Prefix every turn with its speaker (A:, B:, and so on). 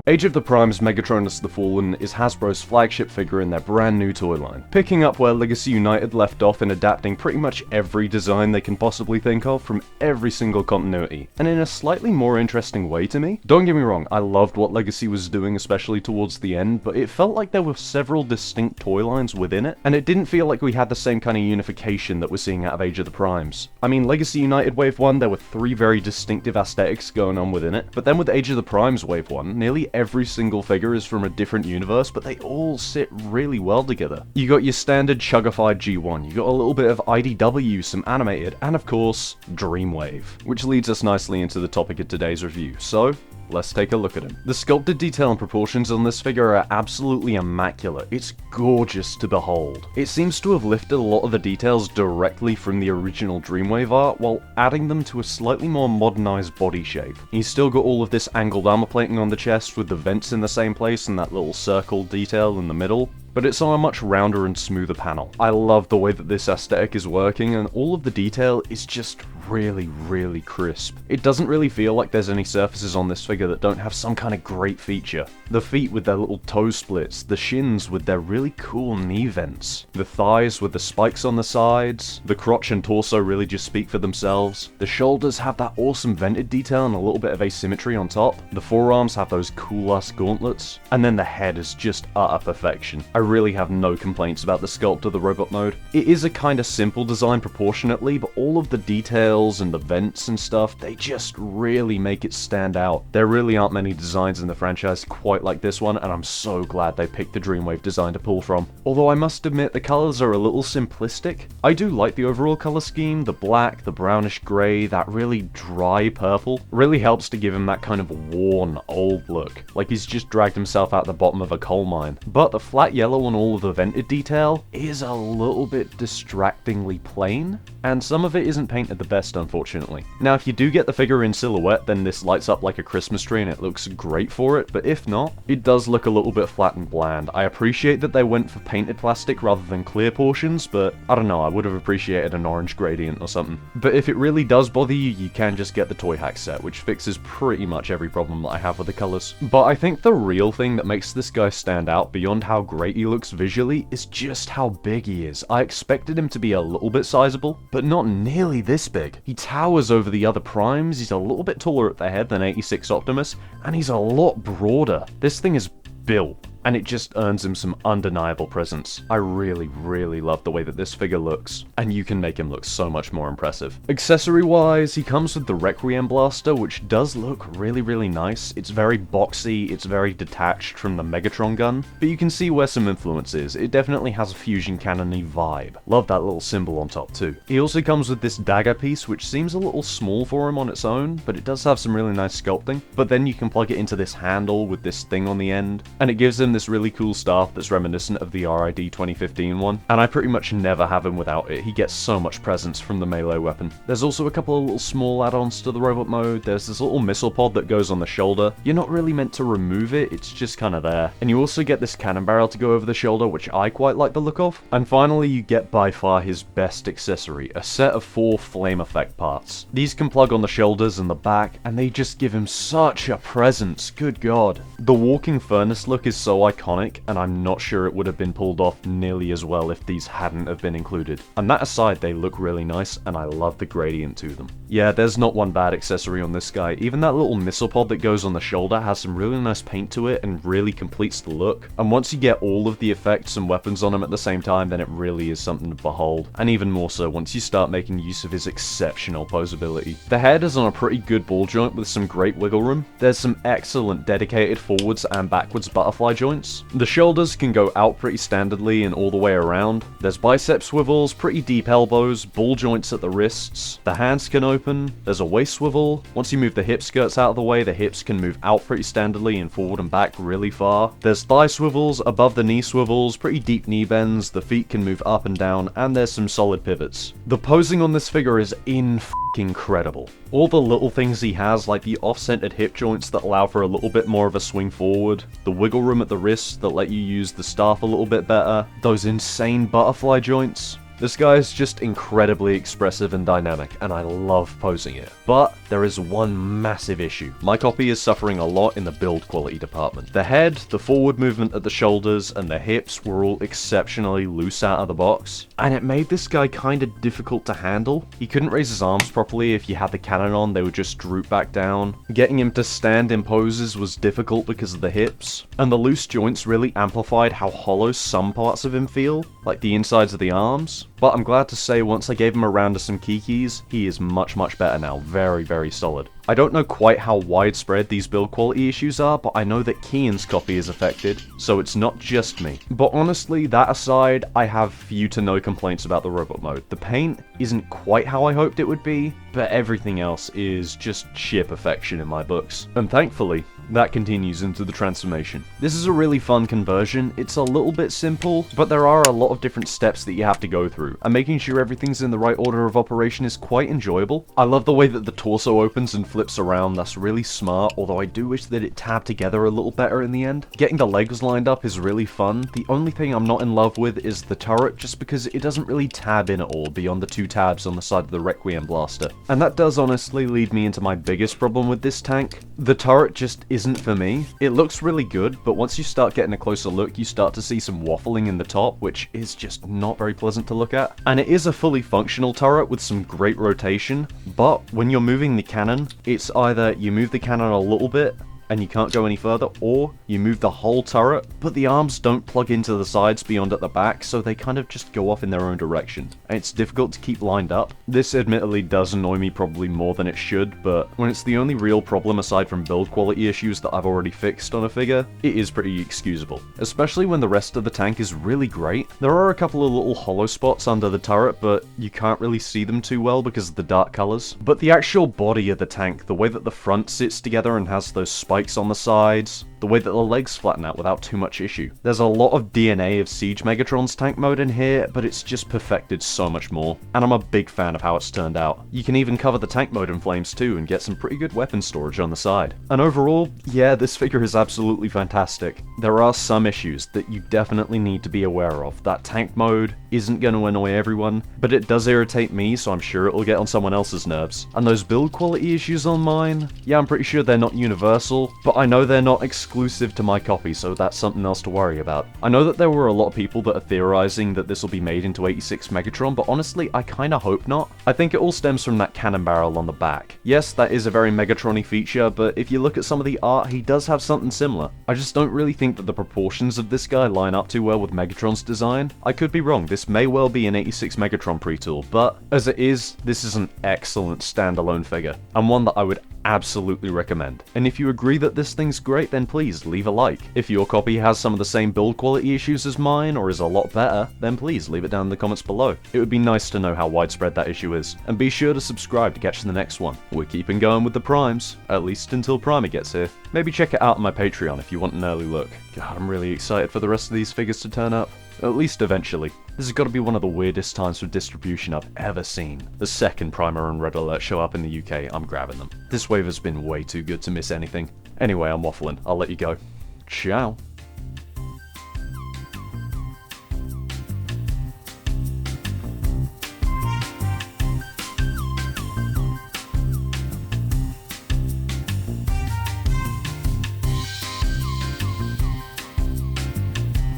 A: Age of the Prime's Megatronus the Fallen is Hasbro's flagship figure in their brand new toy line, picking up where Legacy United left off in adapting pretty much every design they can possibly think of from every single continuity, and in a slightly more interesting way to me. Don't get me wrong, I loved what Legacy was doing, especially towards the end, but it felt like there were several distinct toy lines within it, and it didn't feel like we had the same kind of unification that we're seeing out of Age of the Primes. I mean, Legacy United Wave 1, there were 3 very distinctive aesthetics going on within it, but then with Age of the Primes Wave 1, nearly every single figure is from a different universe, but they all sit really well together. You got your standard chugified G1, you got a little bit of IDW, some animated, and of course, Dreamwave. Which leads us nicely into the topic of today's review, so let's take a look at him. The sculpted detail and proportions on this figure are absolutely immaculate. It's gorgeous to behold. It seems to have lifted a lot of the details directly from the original Dreamwave art, while adding them to a slightly more modernized body shape. He's still got all of this angled armor plating on the chest with the vents in the same place and that little circle detail in the middle, but it's on a much rounder and smoother panel. I love the way that this aesthetic is working, and all of the detail is just really crisp. It doesn't really feel like there's any surfaces on this figure that don't have some kind of great feature. The feet with their little toe splits, the shins with their really cool knee vents, the thighs with the spikes on the sides, the crotch and torso really just speak for themselves, the shoulders have that awesome vented detail and a little bit of asymmetry on top, the forearms have those cool ass gauntlets, and then the head is just utter perfection. I really have no complaints about the sculpt of the robot mode. It is a kind of simple design proportionately, but all of the details and the vents and stuff, they just really make it stand out. There really aren't many designs in the franchise quite like this one, and I'm so glad they picked the Dreamwave design to pull from. Although I must admit the colours are a little simplistic. I do like the overall colour scheme, the black, the brownish grey, that really dry purple. Really helps to give him that kind of worn, old look, like he's just dragged himself out the bottom of a coal mine. But the flat yellow on all of the vented detail is a little bit distractingly plain, and some of it isn't painted the best, unfortunately. Now, if you do get the figure in silhouette, then this lights up like a Christmas tree and it looks great for it, but if not, it does look a little bit flat and bland. I appreciate that they went for painted plastic rather than clear portions, but I don't know, I would have appreciated an orange gradient or something. But if it really does bother you, you can just get the Toy Hack set, which fixes pretty much every problem that I have with the colours. But I think the real thing that makes this guy stand out beyond how great he looks visually is just how big he is. I expected him to be a little bit sizable, but not nearly this big. He towers over the other primes, he's a little bit taller at the head than 86 Optimus, and he's a lot broader. This thing is built, and it just earns him some undeniable presence. I really love the way that this figure looks, and you can make him look so much more impressive. Accessory-wise, he comes with the Requiem Blaster, which does look really nice. It's very boxy, it's very detached from the Megatron gun, but you can see where some influence is. It definitely has a fusion cannon-y vibe. Love that little symbol on top too. He also comes with this dagger piece, which seems a little small for him on its own, but it does have some really nice sculpting. But then you can plug it into this handle with this thing on the end, and it gives him this really cool staff that's reminiscent of the RID 2015 one, and I pretty much never have him without it. He gets so much presence from the melee weapon. There's also a couple of little small add-ons to the robot mode. There's this little missile pod that goes on the shoulder. You're not really meant to remove it, it's just kind of there. And you also get this cannon barrel to go over the shoulder, which I quite like the look of. And finally, you get by far his best accessory, a set of 4 flame effect parts. These can plug on the shoulders and the back, and they just give him such a presence, good god. The walking furnace look is so iconic, and I'm not sure it would have been pulled off nearly as well if these hadn't have been included. And that aside, they look really nice, and I love the gradient to them. Yeah, there's not one bad accessory on this guy. Even that little missile pod that goes on the shoulder has some really nice paint to it and really completes the look. And once you get all of the effects and weapons on him at the same time, then it really is something to behold. And even more so once you start making use of his exceptional posability. The head is on a pretty good ball joint with some great wiggle room. There's some excellent dedicated forwards and backwards butterfly joints. The shoulders can go out pretty standardly and all the way around. There's bicep swivels, pretty deep elbows, ball joints at the wrists. The hands can open. There's a waist swivel. Once you move the hip skirts out of the way, the hips can move out pretty standardly and forward and back really far. There's thigh swivels, above the knee swivels, pretty deep knee bends, the feet can move up and down, and there's some solid pivots. The posing on this figure is incredible. All the little things he has, like the off-centered hip joints that allow for a little bit more of a swing forward, the wiggle room at the wrists that let you use the staff a little bit better, those insane butterfly joints. This guy is just incredibly expressive and dynamic, and I love posing it. But there is one massive issue. My copy is suffering a lot in the build quality department. The head, the forward movement at the shoulders, and the hips were all exceptionally loose out of the box, and it made this guy kinda difficult to handle. He couldn't raise his arms properly. If you had the cannon on, they would just droop back down. Getting him to stand in poses was difficult because of the hips, and the loose joints really amplified how hollow some parts of him feel, like the insides of the arms. But I'm glad to say once I gave him a round of some kikis, he is much better now. Very solid. I don't know quite how widespread these build quality issues are, but I know that Kian's copy is affected, so it's not just me. But honestly, that aside, I have few to no complaints about the robot mode. The paint isn't quite how I hoped it would be, but everything else is just sheer perfection in my books. And thankfully, that continues into the transformation. This is a really fun conversion. It's a little bit simple, but there are a lot of different steps that you have to go through, and making sure everything's in the right order of operation is quite enjoyable. I love the way that the torso opens and flips around. That's really smart, although I do wish that it tabbed together a little better in the end. Getting the legs lined up is really fun. The only thing I'm not in love with is the turret, just because it doesn't really tab in at all beyond the two tabs on the side of the Requiem blaster. And that does honestly lead me into my biggest problem with this tank. The turret just isn't for me. It looks really good, but once you start getting a closer look, you start to see some waffling in the top, which is just not very pleasant to look at. And it is a fully functional turret with some great rotation, but when you're moving the cannon, it's either you move the cannon a little bit and you can't go any further, or you move the whole turret, but the arms don't plug into the sides beyond at the back, so they kind of just go off in their own direction, and it's difficult to keep lined up. This admittedly does annoy me probably more than it should, but when it's the only real problem aside from build quality issues that I've already fixed on a figure, it is pretty excusable. Especially when the rest of the tank is really great. There are a couple of little hollow spots under the turret, but you can't really see them too well because of the dark colors. But the actual body of the tank, the way that the front sits together and has those spikes on the sides, the way that the legs flatten out without too much issue. There's a lot of DNA of Siege Megatron's tank mode in here, but it's just perfected so much more, and I'm a big fan of how it's turned out. You can even cover the tank mode in flames too and get some pretty good weapon storage on the side. And overall, yeah, this figure is absolutely fantastic. There are some issues that you definitely need to be aware of. That tank mode isn't going to annoy everyone, but it does irritate me, so I'm sure it'll get on someone else's nerves. And those build quality issues on mine, yeah, I'm pretty sure they're not universal, but I know they're not exclusive to my copy, so that's something else to worry about. I know that there were a lot of people that are theorizing that this will be made into 86 Megatron, but honestly, I kinda hope not. I think it all stems from that cannon barrel on the back. Yes, that is a very Megatron-y feature, but if you look at some of the art, he does have something similar. I just don't really think that the proportions of this guy line up too well with Megatron's design. I could be wrong, this may well be an 86 Megatron pre-tool, but as it is, this is an excellent standalone figure, and one that I would absolutely recommend. And if you agree that this thing's great, then please leave a like. If your copy has some of the same build quality issues as mine, or is a lot better, then please leave it down in the comments below. It would be nice to know how widespread that issue is. And be sure to subscribe to catch the next one. We're keeping going with the primes, at least until Primer gets here. Maybe check it out on my Patreon if you want an early look. God, I'm really excited for the rest of these figures to turn up. At least eventually. This has got to be one of the weirdest times for distribution I've ever seen. The second Primer and Red Alert show up in the UK, I'm grabbing them. This wave has been way too good to miss anything. Anyway, I'm waffling. I'll let you go. Ciao.